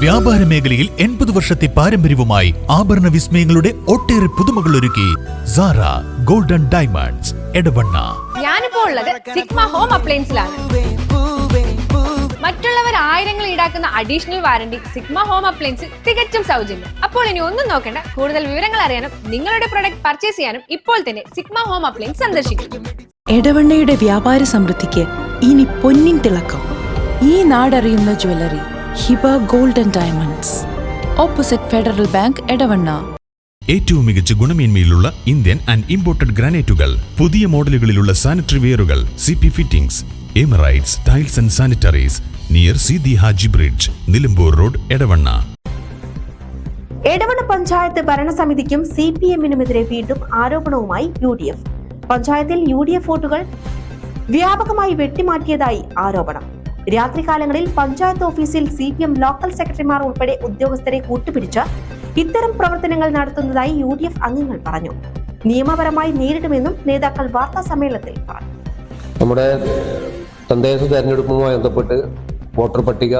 വ്യാപാര മേഖലയിൽ 80 വർഷത്തെ പാരമ്പര്യവുമായി ആഭരണ വിസ്മയങ്ങളുടെ ഒട്ടേറെ പുതുമകൾ ഒരുക്കി സാറ ഗോൾഡൻ ഡയമണ്ട്സ് എടവണ്ണ. ഞാനിപ്പോ ഉള്ളത് സിഗ്മ ഹോം അപ്ലയൻസിലാണ്. മറ്റുള്ളവർ ആയിരങ്ങൾ ഈടാക്കുന്ന അഡീഷണൽ വാറണ്ടി സിഗ്മ ഹോം അപ്ലയൻസിൽ തികച്ചും സൗജന്യം. അപ്പോൾ ഇനി ഒന്നും നോക്കേണ്ട, കൂടുതൽ വിവരങ്ങൾ അറിയാനും നിങ്ങളുടെ പ്രൊഡക്റ്റ് പർച്ചേസ് ചെയ്യാനും ഇപ്പോൾ തന്നെ സിഗ്മ ഹോം അപ്ലയൻസ് സന്ദർശിക്കും. എടവണ്ണയുടെ വ്യാപാര സമൃദ്ധിക്ക് ഇനി പൊന്നിൻ തിളക്കം. ഈ നാടറിയുന്ന jewellery Hiba golden diamonds, opposite Federal Bank, Edavanna. ഏറ്റവും മികച്ച ഗുണമേന്മയിലുള്ള ഇന്ത്യൻ ആൻഡ് ഇമ്പോർട്ടഡ് ഗ്രാനൈറ്റുകൾ, പുതിയ മോഡലുകളിലുള്ള സാനിറ്ററി വെയറുകൾ, CP fittings, Emirates tiles and sanitaries, near Seethi Haji bridge, Nilambur road, Edavanna. Edavanna panchayat ഭരണസമിതിക്കും CPM-നുമെതിരെ വീണ്ടും ആരോപണവുമായി UDF. പഞ്ചായത്തിൽ UDF വോട്ടുകൾ വ്യാപകമായി വെട്ടിമാറ്റിയതായി ആരോപണം. രാത്രികാലങ്ങളിൽ പഞ്ചായത്ത് ഓഫീസിൽ CPM ലോക്കൽ സെക്രട്ടറിമാർ ഉൾപ്പെടെ ഉദ്യോഗസ്ഥരെ കൂട്ടുപിടിച്ച് ഇത്തരം പ്രവർത്തനങ്ങൾ നടത്തുന്നതായി UDF അംഗങ്ങൾ പറഞ്ഞു. നിയമപരമായി നേരിടുമെന്നും നേതാക്കൾ വാർത്താ സമ്മേളനത്തിൽ പറഞ്ഞു. നമ്മുടെ തദ്ദേശ തെരഞ്ഞെടുപ്പുമായി ബന്ധപ്പെട്ട് വോട്ടർ പട്ടിക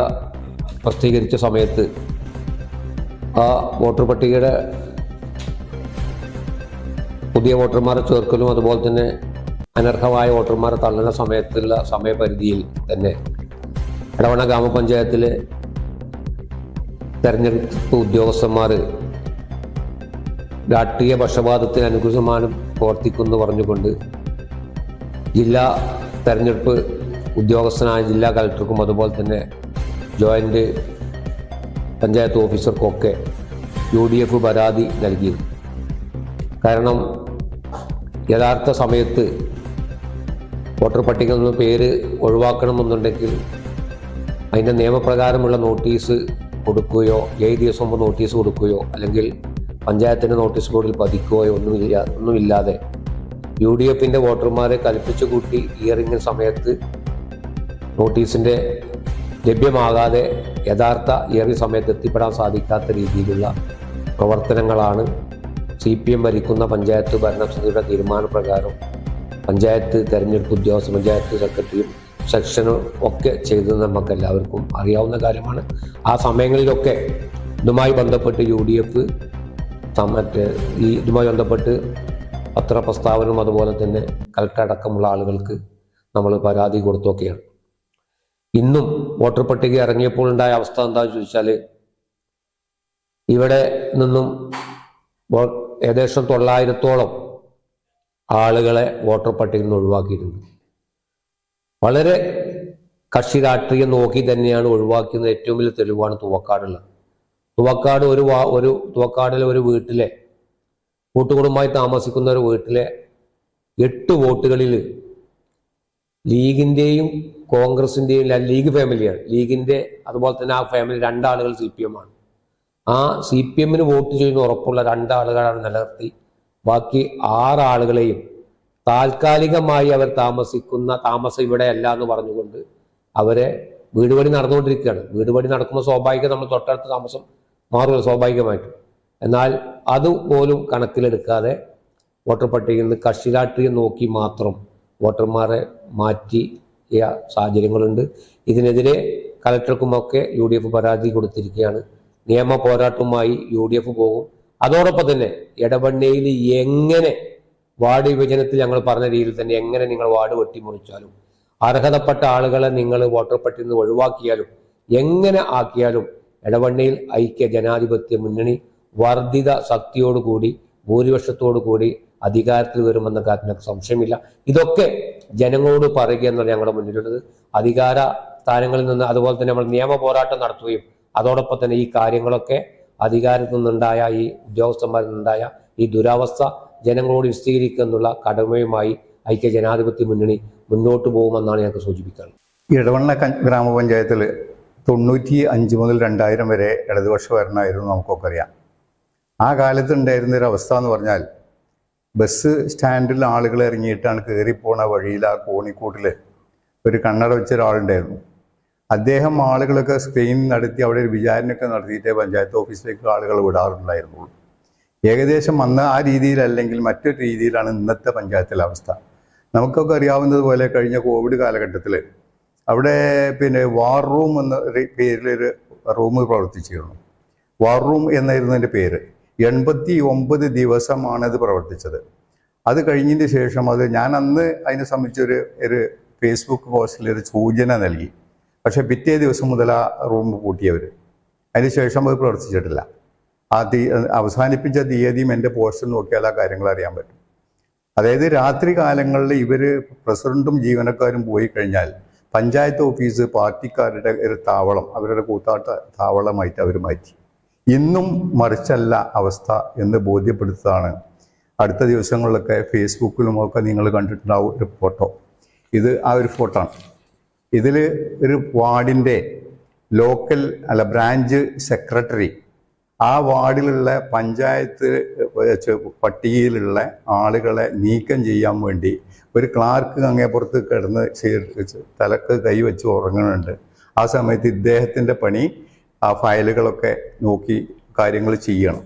പ്രസിദ്ധീകരിച്ച സമയത്ത് ആ വോട്ടർ പട്ടികയുടെ പുതിയ വോട്ടർമാരെ ചേർക്കലും അതുപോലെ തന്നെ അനർഹമായ വോട്ടർമാരെ തള്ളുന്ന സമയത്തുള്ള സമയപരിധിയിൽ തന്നെ എടവണ്ണ ഗ്രാമപഞ്ചായത്തിലെ തെരഞ്ഞെടുപ്പ് ഉദ്യോഗസ്ഥന്മാർ രാഷ്ട്രീയ പക്ഷപാതത്തിന് അനുകൂലമായി പ്രവർത്തിക്കുമെന്ന് പറഞ്ഞുകൊണ്ട് ജില്ലാ തെരഞ്ഞെടുപ്പ് ഉദ്യോഗസ്ഥനായ ജില്ലാ കളക്ടർക്കും അതുപോലെ തന്നെ ജോയിൻ്റ് പഞ്ചായത്ത് ഓഫീസർക്കൊക്കെ UDF പരാതി നൽകി. കാരണം യഥാർത്ഥ സമയത്ത് വോട്ടർ പട്ടികയിൽ നിന്ന് പേര് ഒഴിവാക്കണമെന്നുണ്ടെങ്കിൽ അതിൻ്റെ നിയമപ്രകാരമുള്ള നോട്ടീസ് കൊടുക്കുകയോ 7 ദിവസം മുമ്പ് നോട്ടീസ് കൊടുക്കുകയോ അല്ലെങ്കിൽ പഞ്ചായത്തിൻ്റെ നോട്ടീസ് ബോർഡിൽ പതിക്കുകയോ ഒന്നുമില്ലാതെ UDF-ൻ്റെ വോട്ടർമാരെ കൽപ്പിച്ചു കൂട്ടി ഇയറിംഗ് സമയത്ത് നോട്ടീസിൻ്റെ ലഭ്യമാകാതെ യഥാർത്ഥ ഇയറിംഗ് സമയത്ത് എത്തിപ്പെടാൻ സാധിക്കാത്ത രീതിയിലുള്ള പ്രവർത്തനങ്ങളാണ് CPM ഭരിക്കുന്ന പഞ്ചായത്ത് ഭരണസമിതിയുടെ തീരുമാനപ്രകാരം പഞ്ചായത്ത് തെരഞ്ഞെടുപ്പ് ഉദ്യോഗസ്ഥ, പഞ്ചായത്ത് സെക്രട്ടറിയും സെക്ഷനും ഒക്കെ ചെയ്തത് നമുക്ക് എല്ലാവർക്കും അറിയാവുന്ന കാര്യമാണ്. ആ സമയങ്ങളിലൊക്കെ ഇതുമായി ബന്ധപ്പെട്ട് UDF ഇതുമായി ബന്ധപ്പെട്ട് പത്രപ്രസ്താവനയും അതുപോലെ തന്നെ കളക്ടർ അടക്കമുള്ള ആളുകൾക്ക് നമ്മൾ പരാതി കൊടുത്തൊക്കെയാണ്. ഇന്നും വോട്ടർ പട്ടിക ഇറങ്ങിയപ്പോൾ ഉണ്ടായ അവസ്ഥ എന്താണെന്ന് ചോദിച്ചാൽ ഇവിടെ നിന്നും ഏകദേശം 900-ഓളം ആളുകളെ വോട്ടർ പട്ടികയിൽ നിന്ന് ഒഴിവാക്കിയിട്ടുണ്ട്. വളരെ കക്ഷി രാഷ്ട്രീയം നോക്കി തന്നെയാണ് ഒഴിവാക്കിയത്. ഏറ്റവും വലിയ തെളിവാണ് തുവക്കാടുള്ളത്. തുവക്കാടിലെ ഒരു വീട്ടിലെ കൂട്ടുകുടുംബമായി താമസിക്കുന്ന ഒരു വീട്ടിലെ 8 വോട്ടുകളിൽ ലീഗിൻ്റെയും കോൺഗ്രസിൻ്റെയും ലീഗ് ഫാമിലിയാണ്. ലീഗിൻ്റെ അതുപോലെ തന്നെ ആ ഫാമിലി 2 ആളുകൾ CPM-ആണ്. ആ CPM-ന് വോട്ട് ചെയ്യുന്ന ഉറപ്പുള്ള 2 ആളുകളാണ് നിലനിർത്തി ബാക്കി 6 ആളുകളെയും താൽക്കാലികമായി അവർ താമസം ഇവിടെ അല്ല എന്ന് പറഞ്ഞുകൊണ്ട് അവരെ വീട് പണി നടന്നുകൊണ്ടിരിക്കുകയാണ്. വീട് പണി നടക്കുമ്പോൾ സ്വാഭാവികം നമ്മൾ തൊട്ടടുത്ത് താമസം മാറുമല്ലോ സ്വാഭാവികമായിട്ടും. എന്നാൽ അതുപോലും കണക്കിലെടുക്കാതെ വോട്ടർ പട്ടികയിൽ നിന്ന് കക്ഷി രാഷ്ട്രീയം നോക്കി മാത്രം വോട്ടർമാരെ മാറ്റിയ സാഹചര്യങ്ങളുണ്ട്. ഇതിനെതിരെ കളക്ടർക്കുമൊക്കെ UDF പരാതി കൊടുത്തിരിക്കുകയാണ്. നിയമ പോരാട്ടവുമായി UDF പോകും. അതോടൊപ്പം തന്നെ എടവണ്ണയിൽ എങ്ങനെ വാർഡ് വിഭജനത്തിൽ ഞങ്ങൾ പറഞ്ഞ രീതിയിൽ തന്നെ എങ്ങനെ നിങ്ങൾ വാർഡ് വെട്ടിമുറിച്ചാലും അർഹതപ്പെട്ട ആളുകളെ നിങ്ങൾ വോട്ടർ പട്ടികയിൽ നിന്ന് ഒഴിവാക്കിയാലും എങ്ങനെ ആക്കിയാലും എടവണ്ണയിൽ ഐക്യ ജനാധിപത്യ മുന്നണി വർദ്ധിത ശക്തിയോടുകൂടി ഭൂരിപക്ഷത്തോടു കൂടി അധികാരത്തിൽ വരുമെന്ന കാര്യത്തിനൊക്കെ സംശയമില്ല. ഇതൊക്കെ ജനങ്ങളോട് പറയുക എന്നാണ് ഞങ്ങളുടെ മുന്നിലുള്ളത്. അധികാര സ്ഥാനങ്ങളിൽ നിന്ന് അതുപോലെ തന്നെ നമ്മൾ നിയമ പോരാട്ടം നടത്തുകയും അതോടൊപ്പം തന്നെ ഈ കാര്യങ്ങളൊക്കെ അധികാരത്തിൽ നിന്നുണ്ടായ ഈ ഉദ്യോഗസ്ഥന്മാരിൽ നിന്നുണ്ടായ ഈ ദുരവസ്ഥ ജനങ്ങളോട് വിശദീകരിക്കുക എന്നുള്ള കടമയുമായി ഐക്യ ജനാധിപത്യ മുന്നണി മുന്നോട്ട് പോകുമെന്നാണ് ഞങ്ങൾക്ക് സൂചിപ്പിക്കുന്നത്. എടവണ്ണ ഗ്രാമപഞ്ചായത്തിൽ 95 മുതൽ 2000 വരെ ഇടതുപക്ഷ ഭരണമായിരുന്നു നമുക്കൊക്കെ അറിയാം. ആ കാലത്ത് ഉണ്ടായിരുന്നൊരവസ്ഥ എന്ന് പറഞ്ഞാൽ ബസ് സ്റ്റാൻഡിൽ ആളുകൾ ഇറങ്ങിയിട്ടാണ് കയറിപ്പോണ വഴിയിൽ ആ കോണിക്കൂട്ടിൽ ഒരു കണ്ണട വെച്ച ഒരാളുണ്ടായിരുന്നു. അദ്ദേഹം ആളുകളൊക്കെ സ്ക്രീനിങ് നടത്തി അവിടെ ഒരു വിചാരണയൊക്കെ നടത്തിയിട്ടേ പഞ്ചായത്ത് ഓഫീസിലേക്ക് ആളുകൾ വിടാറുണ്ടായിരുന്നുള്ളൂ. ഏകദേശം അന്ന് ആ രീതിയിലല്ലെങ്കിൽ മറ്റൊരു രീതിയിലാണ് ഇന്നത്തെ പഞ്ചായത്തിലെ അവസ്ഥ. നമുക്കൊക്കെ അറിയാവുന്നതുപോലെ കഴിഞ്ഞ കോവിഡ് കാലഘട്ടത്തിൽ അവിടെ വാർ റൂം എന്ന പേരിലൊരു റൂം പ്രവർത്തിച്ചിരുന്നു. വാർ റൂം എന്നായിരുന്നു എൻ്റെ പേര്. 89 ദിവസമാണ് അത് പ്രവർത്തിച്ചത്. അത് കഴിഞ്ഞതിന് ശേഷം ഞാൻ അന്ന് അതിനെ സംബന്ധിച്ചൊരു ഫേസ്ബുക്ക് പോസ്റ്റിൽ ഒരു സൂചന നൽകി. പക്ഷെ പിറ്റേ ദിവസം മുതൽ ആ റൂം പൂട്ടിയവർ. അതിന് ശേഷം അത് പ്രവർത്തിച്ചിട്ടില്ല. അവസാനിപ്പിച്ച തീയതിയും എൻ്റെ പോസ്റ്റിൽ നോക്കിയാൽ ആ കാര്യങ്ങൾ അറിയാൻ പറ്റും. അതായത് രാത്രി കാലങ്ങളിൽ ഇവർ പ്രസിഡന്റും ജീവനക്കാരും പോയി കഴിഞ്ഞാൽ പഞ്ചായത്ത് ഓഫീസ് പാർട്ടിക്കാരുടെ ഒരു താവളം, അവരുടെ കൂത്താട്ട താവളമായിട്ട് അവർ മാറ്റി. ഇന്നും മറിച്ചല്ല അവസ്ഥ എന്ന് ബോധ്യപ്പെടുത്തതാണ് അടുത്ത ദിവസങ്ങളിലൊക്കെ ഫേസ്ബുക്കിലുമൊക്കെ നിങ്ങൾ കണ്ടിട്ടുണ്ടാവും ഒരു ഫോട്ടോ. ഇത് ആ ഒരു ഫോട്ടോ ആണ്. ഇതിൽ ഒരു വാർഡിൻ്റെ ബ്രാഞ്ച് സെക്രട്ടറി ആ വാർഡിലുള്ള പഞ്ചായത്ത് പട്ടികയിലുള്ള ആളുകളെ നീക്കം ചെയ്യാൻ വേണ്ടി ഒരു ക്ലാർക്ക് അങ്ങേപ്പുറത്ത് കിടന്ന് തലക്ക് കൈവച്ച് ഉറങ്ങുന്നുണ്ട്. ആ സമയത്ത് ഇദ്ദേഹത്തിൻ്റെ പണി ആ ഫയലുകളൊക്കെ നോക്കി കാര്യങ്ങൾ ചെയ്യണം.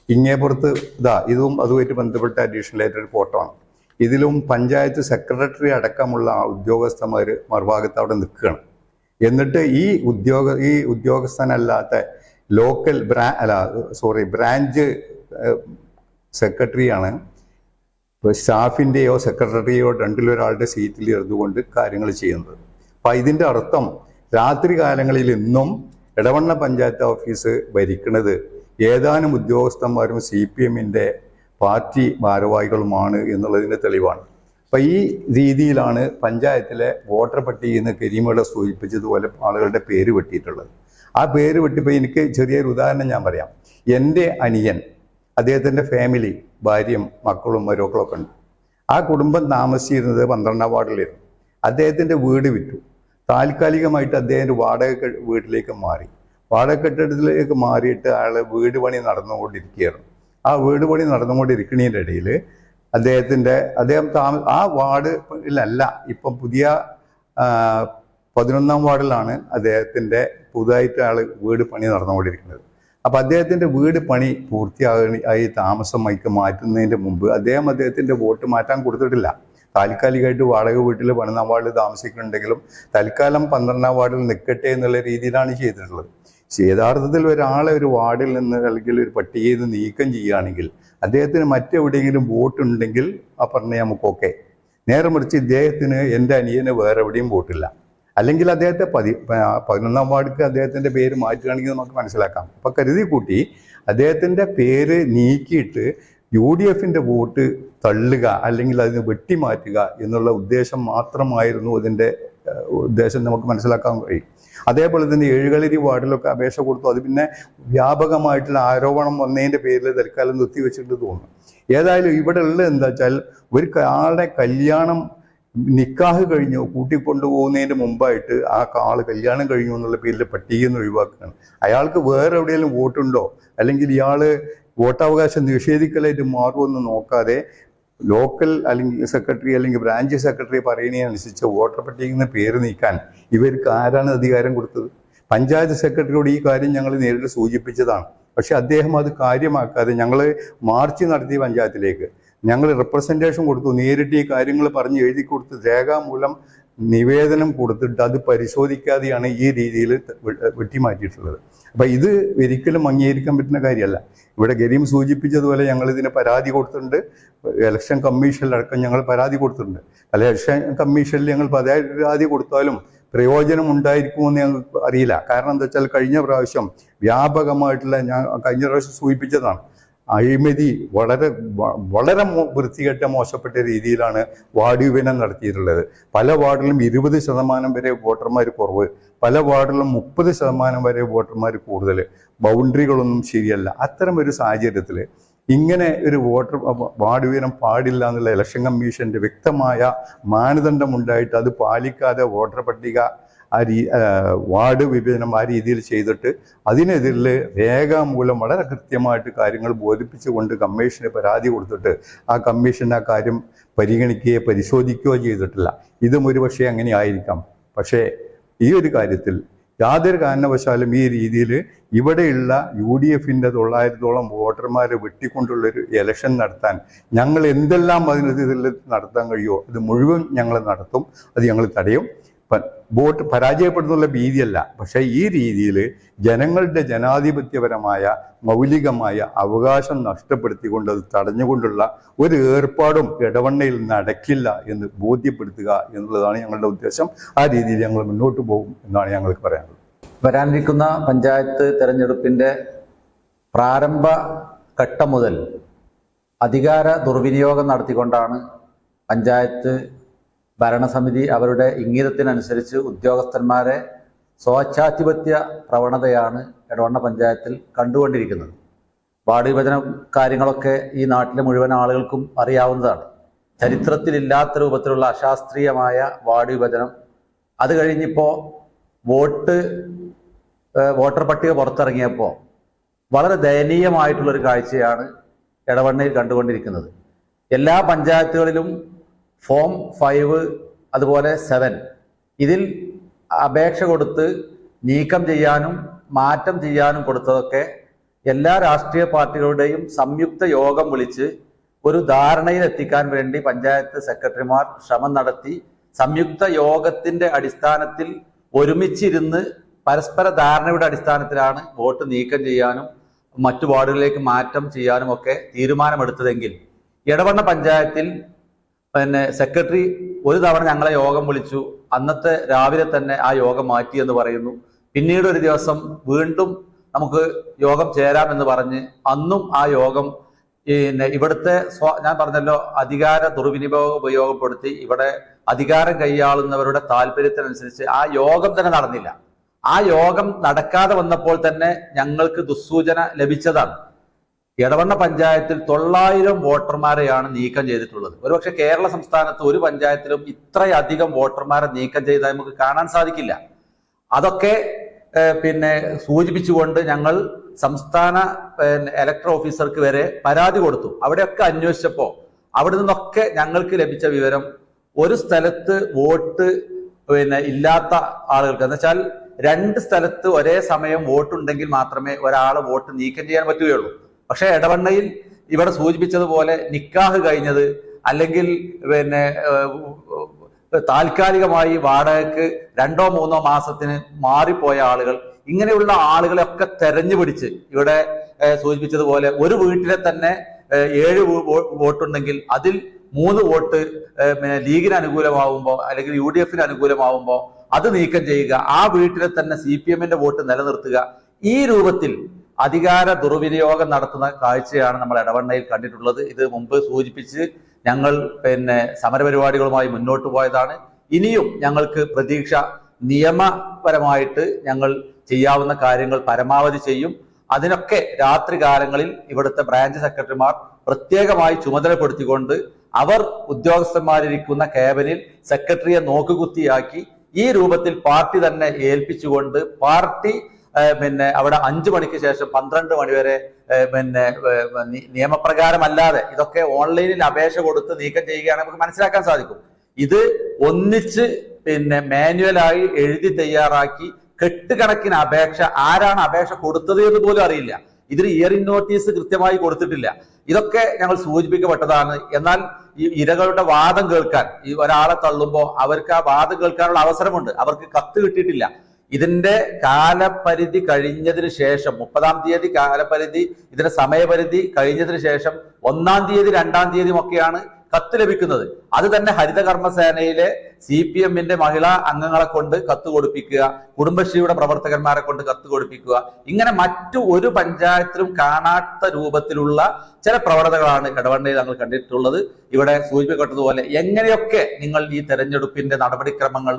ഇങ്ങേപ്പുറത്ത് ഇതും അതുമായിട്ട് ബന്ധപ്പെട്ട അഡീഷണൽ ആയിട്ടൊരു ഫോട്ടോ ആണ്. ഇതിലും പഞ്ചായത്ത് സെക്രട്ടറി അടക്കമുള്ള ഉദ്യോഗസ്ഥന്മാർ മറുഭാഗത്ത് അവിടെ നിൽക്കുകയാണ്. എന്നിട്ട് ഈ ഉദ്യോഗസ്ഥനല്ലാത്ത ബ്രാഞ്ച് സെക്രട്ടറിയാണ് സ്റ്റാഫിൻ്റെയോ സെക്രട്ടറിയോ രണ്ടിലൊരാളുടെ സീറ്റിൽ ഇരുന്നുകൊണ്ട് കാര്യങ്ങൾ ചെയ്യുന്നത്. അപ്പം ഇതിൻ്റെ അർത്ഥം രാത്രി കാലങ്ങളിൽ ഇന്നും എടവണ്ണ പഞ്ചായത്ത് ഓഫീസ് ഭരിക്കുന്നത് ഏതാനും ഉദ്യോഗസ്ഥന്മാരും CPMൻ്റെ പാർട്ടി ഭാരവാഹികളുമാണ് എന്നുള്ളതിൻ്റെ തെളിവാണ്. അപ്പം ഈ രീതിയിലാണ് പഞ്ചായത്തിലെ വോട്ടർ പട്ടികയിൽ നിന്ന് കരീമയുടെ സൂചിപ്പിച്ചതുപോലെ ആളുകളുടെ പേര് വെട്ടിയിട്ടുള്ളത്. ആ പേര് വെട്ടിപ്പോൾ എനിക്ക് ചെറിയൊരു ഉദാഹരണം ഞാൻ പറയാം. എൻ്റെ അനിയൻ, അദ്ദേഹത്തിൻ്റെ ഫാമിലി, ഭാര്യയും മക്കളും മരുമക്കളൊക്കെ ഉണ്ട്. ആ കുടുംബം താമസിച്ചിരുന്നത് 12ാം വാർഡിലായിരുന്നു. അദ്ദേഹത്തിൻ്റെ വീട് വിറ്റു. താൽക്കാലികമായിട്ട് അദ്ദേഹം വാടക വീട്ടിലേക്ക് മാറി. വാടക കെട്ടിടത്തിലേക്ക് മാറിയിട്ട് അയാൾ വീട് പണി നടന്നുകൊണ്ടിരിക്കുകയായിരുന്നു. ആ വീട് പണി നടന്നുകൊണ്ടിരിക്കുന്നതിൻ്റെ ഇടയിൽ അദ്ദേഹം ആ വാർഡിലല്ല, ഇപ്പം പുതിയ 11ാം വാർഡിലാണ് അദ്ദേഹത്തിൻ്റെ പുതുതായിട്ട് അയാൾ വീട് പണി നടന്നുകൊണ്ടിരിക്കുന്നത്. അപ്പം അദ്ദേഹത്തിൻ്റെ വീട് പണി പൂർത്തിയായി താമസമായിക്ക് മാറ്റുന്നതിൻ്റെ മുമ്പ് അദ്ദേഹത്തിൻ്റെ വോട്ട് മാറ്റാൻ കൊടുത്തിട്ടില്ല. താൽക്കാലികമായിട്ട് വാടക വീട്ടിൽ 12ാം വാർഡിൽ താമസിക്കുന്നുണ്ടെങ്കിലും തൽക്കാലം 12ാം വാർഡിൽ നിൽക്കട്ടെ എന്നുള്ള രീതിയിലാണ് ചെയ്തിട്ടുള്ളത്. യഥാർത്ഥത്തിൽ ഒരാളെ ഒരു വാർഡിൽ നിന്ന് അല്ലെങ്കിൽ ഒരു പട്ടികയിൽ നിന്ന് നീക്കം ചെയ്യുകയാണെങ്കിൽ അദ്ദേഹത്തിന് മറ്റെവിടെയെങ്കിലും വോട്ടുണ്ടെങ്കിൽ ആ പറഞ്ഞാൽ നമുക്കൊക്കെ. നേരെ മറിച്ച് ഇദ്ദേഹത്തിന്, എൻ്റെ അനിയന് വേറെ എവിടെയും വോട്ടില്ല. അല്ലെങ്കിൽ അദ്ദേഹത്തെ 11ാം വാർഡിക്ക് അദ്ദേഹത്തിൻ്റെ പേര് മാറ്റുകയാണെങ്കിൽ നമുക്ക് മനസ്സിലാക്കാം. അപ്പം കരുതി കൂട്ടി അദ്ദേഹത്തിൻ്റെ പേര് നീക്കിയിട്ട് UDFൻ്റെ വോട്ട് തള്ളുക അല്ലെങ്കിൽ അതിന് വെട്ടിമാറ്റുക എന്നുള്ള ഉദ്ദേശം മാത്രമായിരുന്നു അതിൻ്റെ ഉദ്ദേശം നമുക്ക് മനസ്സിലാക്കാൻ കഴിയും. അതേപോലെ തന്നെ ഏഴുകളരി വാർഡിലൊക്കെ അപേക്ഷ കൊടുത്തു. അത് പിന്നെ വ്യാപകമായിട്ടുള്ള ആരോപണം വന്നതിൻ്റെ പേരിൽ തൽക്കാലം നിർത്തിവെച്ചിട്ട് തോന്നുന്നു. ഏതായാലും ഇവിടെ ഉള്ളത് എന്താ വെച്ചാൽ ഒരു ആളുടെ കല്യാണം നിക്കാഹ് കഴിഞ്ഞു കൂട്ടിക്കൊണ്ടുപോകുന്നതിന് മുമ്പായിട്ട് ആ ആള് കല്യാണം കഴിഞ്ഞു എന്നുള്ള പേരിൽ പട്ടികയിൽ നിന്ന് ഒഴിവാക്കുകയാണ്. അയാൾക്ക് വേറെ എവിടെയെങ്കിലും വോട്ടുണ്ടോ അല്ലെങ്കിൽ ഇയാള് വോട്ടവകാശം നിഷേധിക്കലായിട്ട് മാറുമെന്ന് നോക്കാതെ ലോക്കൽ അല്ലെങ്കിൽ സെക്രട്ടറി അല്ലെങ്കിൽ ബ്രാഞ്ച് സെക്രട്ടറി പറയുന്നതിനനുസരിച്ച് വോട്ടർ പട്ടികയിൽ നിന്ന് പേര് നീക്കാൻ ഇവർക്ക് ആരാണ് അധികാരം കൊടുത്തത്? പഞ്ചായത്ത് സെക്രട്ടറിയോട് ഈ കാര്യം ഞങ്ങൾ നേരിട്ട് സൂചിപ്പിച്ചതാണ്. പക്ഷെ അദ്ദേഹം അത് കാര്യമാക്കാതെ ഞങ്ങൾ മാർച്ച് നടത്തി പഞ്ചായത്തിലേക്ക്, ഞങ്ങൾ റെപ്രസെൻറ്റേഷൻ കൊടുത്തു, നേരിട്ട് ഈ കാര്യങ്ങൾ പറഞ്ഞ് എഴുതി കൊടുത്ത് രേഖാമൂലം നിവേദനം കൊടുത്തിട്ട് അത് പരിശോധിക്കാതെയാണ് ഈ രീതിയിൽ വെട്ടിമാറ്റിയിട്ടുള്ളത്. അപ്പം ഇത് ഒരിക്കലും അംഗീകരിക്കാൻ പറ്റുന്ന കാര്യമല്ല. ഇവിടെ ഗരീം സൂചിപ്പിച്ചതുപോലെ ഞങ്ങൾ ഇതിന് പരാതി കൊടുത്തിട്ടുണ്ട്. ഇലക്ഷൻ കമ്മീഷനിലടക്കം ഞങ്ങൾ പരാതി കൊടുത്തിട്ടുണ്ട്. ഇലക്ഷൻ കമ്മീഷനിൽ ഞങ്ങൾ പരാതി കൊടുത്താലും പ്രയോജനം ഉണ്ടായിരിക്കുമെന്ന് ഞങ്ങൾക്ക് അറിയില്ല. കാരണം എന്താ വെച്ചാൽ കഴിഞ്ഞ പ്രാവശ്യം വ്യാപകമായിട്ടുള്ള, ഞാൻ കഴിഞ്ഞ പ്രാവശ്യം സൂചിപ്പിച്ചതാണ്, അഴിമതി വളരെ വളരെ വൃത്തികെട്ട മോശപ്പെട്ട രീതിയിലാണ് വാർഡ് വിഭജനം നടത്തിയിട്ടുള്ളത്. പല വാർഡിലും 20% വരെ വോട്ടർമാർ കുറവ്, പല വാർഡിലും 30% വരെ വോട്ടർമാർ കൂടുതൽ. ബൗണ്ടറികളൊന്നും ശരിയല്ല. അത്തരം ഒരു സാഹചര്യത്തിൽ ഇങ്ങനെ ഒരു വാർഡ് വിഭജനം പാടില്ല എന്നുള്ള ഇലക്ഷൻ കമ്മീഷന്റെ വ്യക്തമായ മാനദണ്ഡം ഉണ്ടായിട്ട് അത് പാലിക്കാതെ വോട്ടർ പട്ടിക വാർഡ് വിഭജനം ആ രീതിയിൽ ചെയ്തിട്ട് അതിനെതിരെ രേഖാമൂലം വളരെ കൃത്യമായിട്ട് കാര്യങ്ങൾ ബോധിപ്പിച്ചുകൊണ്ട് കമ്മീഷന് പരാതി കൊടുത്തിട്ട് ആ കമ്മീഷൻ ആ കാര്യം പരിഗണിക്കുകയോ പരിശോധിക്കുകയോ ചെയ്തിട്ടില്ല. ഇതും ഒരു പക്ഷേ അങ്ങനെ ആയിരിക്കാം. പക്ഷേ ഈ ഒരു കാര്യത്തിൽ യാതൊരു കാരണവശാലും ഈ രീതിയിൽ ഇവിടെയുള്ള UDFന്റെ 900ഓളം വോട്ടർമാരെ വെട്ടിക്കൊണ്ടുള്ളൊരു ഇലക്ഷൻ നടത്താൻ ഞങ്ങൾ എന്തെല്ലാം അതിൽ നടത്താൻ കഴിയുമോ അത് മുഴുവൻ ഞങ്ങൾ നടത്തും. അത് ഞങ്ങൾ തടയും. വോട്ട് പരാജയപ്പെടുന്നുള്ള ഭീതിയല്ല, പക്ഷേ ഈ രീതിയിൽ ജനങ്ങളുടെ ജനാധിപത്യപരമായ മൗലികമായ അവകാശം നഷ്ടപ്പെടുത്തിക്കൊണ്ട് അത് തടഞ്ഞുകൊണ്ടുള്ള ഒരു ഏർപ്പാടും ഇടവണ്ണയിൽ നടക്കില്ല എന്ന് ബോധ്യപ്പെടുത്തുക എന്നുള്ളതാണ് ഞങ്ങളുടെ ഉദ്ദേശം. ആ രീതിയിൽ ഞങ്ങൾ മുന്നോട്ട് പോകും എന്നാണ് ഞങ്ങൾക്ക് പറയാനുള്ളത്. വരാനിരിക്കുന്ന പഞ്ചായത്ത് തെരഞ്ഞെടുപ്പിൻ്റെ പ്രാരംഭ ഘട്ടം മുതൽ അധികാര ദുർവിനിയോഗം നടത്തിക്കൊണ്ടാണ് പഞ്ചായത്ത് ഭരണസമിതി അവരുടെ ഇംഗിതത്തിനനുസരിച്ച് ഉദ്യോഗസ്ഥന്മാരെ സ്വേച്ഛാധിപത്യ പ്രവണതയാണ് എടവണ്ണ പഞ്ചായത്തിൽ കണ്ടുകൊണ്ടിരിക്കുന്നത്. വാർഡ് വിഭജന കാര്യങ്ങളൊക്കെ ഈ നാട്ടിലെ മുഴുവൻ ആളുകൾക്കും അറിയാവുന്നതാണ്. ചരിത്രത്തിലില്ലാത്ത രൂപത്തിലുള്ള അശാസ്ത്രീയമായ വാർഡ് വിഭജനം, അത് കഴിഞ്ഞിപ്പോൾ വോട്ടർ പട്ടിക പുറത്തിറങ്ങിയപ്പോൾ വളരെ ദയനീയമായിട്ടുള്ളൊരു കാഴ്ചയാണ് എടവണ്ണയിൽ കണ്ടുകൊണ്ടിരിക്കുന്നത്. എല്ലാ പഞ്ചായത്തുകളിലും ഫോം 5 അതുപോലെ 7 ഇതിൽ അപേക്ഷ കൊടുത്ത് നീക്കം ചെയ്യാനും മാറ്റം ചെയ്യാനും കൊടുത്തതൊക്കെ എല്ലാ രാഷ്ട്രീയ പാർട്ടികളുടെയും സംയുക്ത യോഗം വിളിച്ച് ഒരു ധാരണയിൽ എത്തിക്കാൻ വേണ്ടി പഞ്ചായത്ത് സെക്രട്ടറിമാർ ശ്രമം നടത്തി സംയുക്ത യോഗത്തിന്റെ അടിസ്ഥാനത്തിൽ ഒരുമിച്ചിരുന്ന് പരസ്പര ധാരണയുടെ അടിസ്ഥാനത്തിലാണ് വോട്ട് നീക്കം ചെയ്യാനും മറ്റു വാർഡുകളിലേക്ക് മാറ്റം ചെയ്യാനും ഒക്കെ തീരുമാനമെടുത്തതെങ്കിൽ എടവണ്ണ പഞ്ചായത്തിൽ സെക്രട്ടറി ഒരു തവണ ഞങ്ങളെ യോഗം വിളിച്ചു, അന്നത്തെ രാവിലെ തന്നെ ആ യോഗം മാറ്റി എന്ന് പറയുന്നു. പിന്നീട് ഒരു ദിവസം വീണ്ടും നമുക്ക് യോഗം ചേരാമെന്ന് പറഞ്ഞ് അന്നും ആ യോഗം ഇവിടുത്തെ ഞാൻ പറഞ്ഞല്ലോ അധികാര ദുർവിനിയോഗം ഉപയോഗപ്പെടുത്തി ഇവിടെ അധികാരം കൈയാളുന്നവരുടെ താല്പര്യത്തിനനുസരിച്ച് ആ യോഗം തന്നെ നടന്നില്ല. ആ യോഗം നടക്കാതെ വന്നപ്പോൾ തന്നെ ഞങ്ങൾക്ക് ദുസ്സൂചന ലഭിച്ചതാണ്. എടവണ്ണ പഞ്ചായത്തിൽ 900 വോട്ടർമാരെയാണ് നീക്കം ചെയ്തിട്ടുള്ളത്. ഒരുപക്ഷെ കേരള സംസ്ഥാനത്ത് ഒരു പഞ്ചായത്തിലും ഇത്രയധികം വോട്ടർമാരെ നീക്കം ചെയ്താൽ നമുക്ക് കാണാൻ സാധിക്കില്ല. അതൊക്കെ സൂചിപ്പിച്ചുകൊണ്ട് ഞങ്ങൾ സംസ്ഥാന ഇലക്ടർ ഓഫീസർക്ക് വരെ പരാതി കൊടുത്തു. അവിടെയൊക്കെ അന്വേഷിച്ചപ്പോൾ അവിടെ നിന്നൊക്കെ ഞങ്ങൾക്ക് ലഭിച്ച വിവരം ഒരു സ്ഥലത്ത് വോട്ട് ഇല്ലാത്ത ആളുകൾക്ക് എന്ന് വെച്ചാൽ 2 സ്ഥലത്ത് ഒരേ സമയം വോട്ടുണ്ടെങ്കിൽ മാത്രമേ ഒരാളെ വോട്ട് നീക്കം ചെയ്യാൻ പറ്റുകയുള്ളൂ. പക്ഷെ എടവണ്ണയിൽ ഇവിടെ സൂചിപ്പിച്ചതുപോലെ നിക്കാഹ് കഴിഞ്ഞത് അല്ലെങ്കിൽ താൽക്കാലികമായി വാടകയ്ക്ക് 2-3 മാസത്തിന് മാറിപ്പോയ ആളുകൾ, ഇങ്ങനെയുള്ള ആളുകളെയൊക്കെ തെരഞ്ഞു പിടിച്ച് ഇവിടെ സൂചിപ്പിച്ചതുപോലെ ഒരു വീട്ടിലെ തന്നെ 7 വോട്ടുണ്ടെങ്കിൽ അതിൽ 3 വോട്ട് ലീഗിന് അനുകൂലമാവുമ്പോൾ അല്ലെങ്കിൽ UDF അനുകൂലമാവുമ്പോൾ അത് നീക്കം ചെയ്യുക, ആ വീട്ടിലെ തന്നെ CPM-ന്റെ വോട്ട് നിലനിർത്തുക. ഈ രൂപത്തിൽ അധികാര ദുർവിനിയോഗം നടത്തുന്ന കാഴ്ചയാണ് നമ്മൾ എടവണ്ണയിൽ കണ്ടിട്ടുള്ളത്. ഇത് മുമ്പ് സൂചിപ്പിച്ച് ഞങ്ങൾ സമരപരിപാടികളുമായി മുന്നോട്ട് പോയതാണ്. ഇനിയും ഞങ്ങൾക്ക് പ്രതീക്ഷ നിയമപരമായിട്ട് ഞങ്ങൾ ചെയ്യാവുന്ന കാര്യങ്ങൾ പരമാവധി ചെയ്യും. അതിനൊക്കെ രാത്രി കാലങ്ങളിൽ ഇവിടുത്തെ ബ്രാഞ്ച് സെക്രട്ടറിമാർ പ്രത്യേകമായി ചുമതലപ്പെടുത്തിക്കൊണ്ട് അവർ ഉദ്യോഗസ്ഥന്മാരിരിക്കുന്ന ക്യാബിനിൽ സെക്രട്ടറിയെ നോക്കുകുത്തിയാക്കി ഈ രൂപത്തിൽ പാർട്ടി തന്നെ ഏൽപ്പിച്ചുകൊണ്ട് പാർട്ടി അവിടെ 5 മണിക്ക് ശേഷം 12 മണി വരെ നിയമപ്രകാരമല്ലാതെ ഇതൊക്കെ ഓൺലൈനിൽ അപേക്ഷ കൊടുത്ത് നീക്കം ചെയ്യുകയാണെങ്കിൽ നമുക്ക് മനസ്സിലാക്കാൻ സാധിക്കും. ഇത് ഒന്നിച്ച് മാനുവലായി എഴുതി തയ്യാറാക്കി കെട്ടുകണക്കിന് അപേക്ഷ, ആരാണ് അപേക്ഷ കൊടുത്തത് എന്ന് പോലും അറിയില്ല. ഇതിന് ഹിയറിംഗ് നോട്ടീസ് കൃത്യമായി കൊടുത്തിട്ടില്ല. ഇതൊക്കെ ഞങ്ങൾ സൂചിപ്പിക്കപ്പെട്ടതാണ്. എന്നാൽ ഈ ഇരകളുടെ വാദം കേൾക്കാൻ ഈ ഒരാളെ തള്ളുമ്പോൾ അവർക്ക് ആ വാദം കേൾക്കാനുള്ള അവസരമുണ്ട്. അവർക്ക് കത്ത് കിട്ടിയിട്ടില്ല. ഇതിന്റെ കാലപരിധി കഴിഞ്ഞതിന് ശേഷം 30-ാം തീയതി കാലപരിധി, ഇതിന്റെ സമയപരിധി കഴിഞ്ഞതിന് ശേഷം 1-ാം തീയതി 2-ാം തീയതിയും ഒക്കെയാണ് കത്ത് ലഭിക്കുന്നത്. അത് തന്നെ ഹരിതകർമ്മസേനയിലെ CPM-ന്റെ മഹിളാ അംഗങ്ങളെ കൊണ്ട് കത്ത് കൊടുപ്പിക്കുക, കുടുംബശ്രീയുടെ പ്രവർത്തകന്മാരെ കൊണ്ട് കത്ത് കൊടുപ്പിക്കുക, ഇങ്ങനെ മറ്റു ഒരു പഞ്ചായത്തിലും കാണാത്ത രൂപത്തിലുള്ള ചില പ്രവണതകളാണ് എടവണ്ണയിൽ ഞങ്ങൾ കണ്ടിട്ടുള്ളത്. ഇവിടെ സൂചിപ്പിക്കപ്പെട്ടതുപോലെ എങ്ങനെയൊക്കെ നിങ്ങൾ ഈ തെരഞ്ഞെടുപ്പിന്റെ നടപടിക്രമങ്ങൾ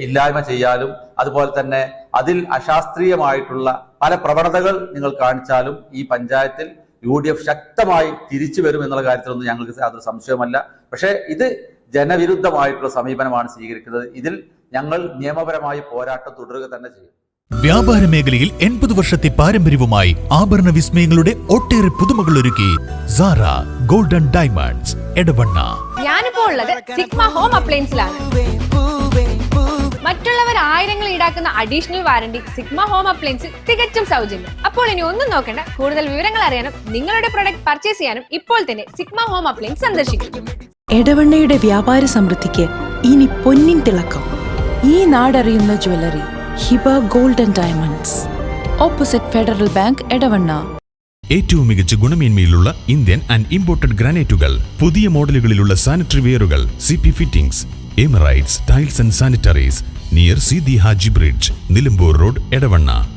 ഇല്ലായ്മ ചെയ്യാലും അതുപോലെ തന്നെ അതിൽ അശാസ്ത്രീയമായിട്ടുള്ള പല പ്രവണതകൾ നിങ്ങൾ കാണിച്ചാലും ഈ പഞ്ചായത്തിൽ UDF ശക്തമായി തിരിച്ചു വരും എന്നുള്ള കാര്യത്തിലൊന്നും ഞങ്ങൾക്ക് യാതൊരു സംശയമല്ല. പക്ഷേ ഇത് ജനവിരുദ്ധമായിട്ടുള്ള സമീപനമാണ് സ്വീകരിക്കുന്നത്. ഇതിൽ ഞങ്ങൾ നിയമപരമായി പോരാട്ടം തുടരുക തന്നെ ചെയ്യും. വ്യാപാര മേഖലയിൽ 80 വർഷത്തെ പാരമ്പര്യവുമായി ആഭരണ വിസ്മയങ്ങളുടെ ഒട്ടേറെ പുതുമകൾ ഒരുക്കി സാറ ഗോൾഡൻ ഡയമണ്ട്സ് എടവണ്ണ. ഞാനിപ്പോ ഉള്ളത് സിഗ്മ ഹോം അപ്ലയൻസിലാണ്. മറ്റുള്ളവർ ആയിരങ്ങൾ ഈടാക്കുന്ന അഡീഷണൽ വാറണ്ടി സിഗ്മ ഹോം അപ്ലയൻസിൽ തികച്ചും സൗജന്യം. അപ്പോൾ ഇനി ഒന്നും നോക്കണ്ട, കൂടുതൽ വിവരങ്ങൾ അറിയാനും നിങ്ങളുടെ പ്രൊഡക്റ്റ് പർച്ചേസ് ചെയ്യാനും ഇപ്പോൾ തന്നെ സിഗ്മ ഹോം അപ്ലയൻസ് സന്ദർശിക്കും. എടവണ്ണയുടെ വ്യാപാര സമൃദ്ധിക്ക് ഇനി പൊന്നിൻ തിളക്കം. ഈ നാടറിയുന്ന jewellery Hiba gold and diamonds, opposite Federal Bank, Edavanna. ഏറ്റവും മികച്ച ഗുണമേന്മയിലുള്ള ഇന്ത്യൻ ആൻഡ് ഇമ്പോർട്ടഡ് ഗ്രാനൈറ്റുകൾ, പുതിയ മോഡലുകളിലുള്ള സാനിറ്ററി വെയറുകൾ, CP fittings, Emirates tiles and sanitaries, near Seethi Haji bridge, Nilambur road, Edavanna.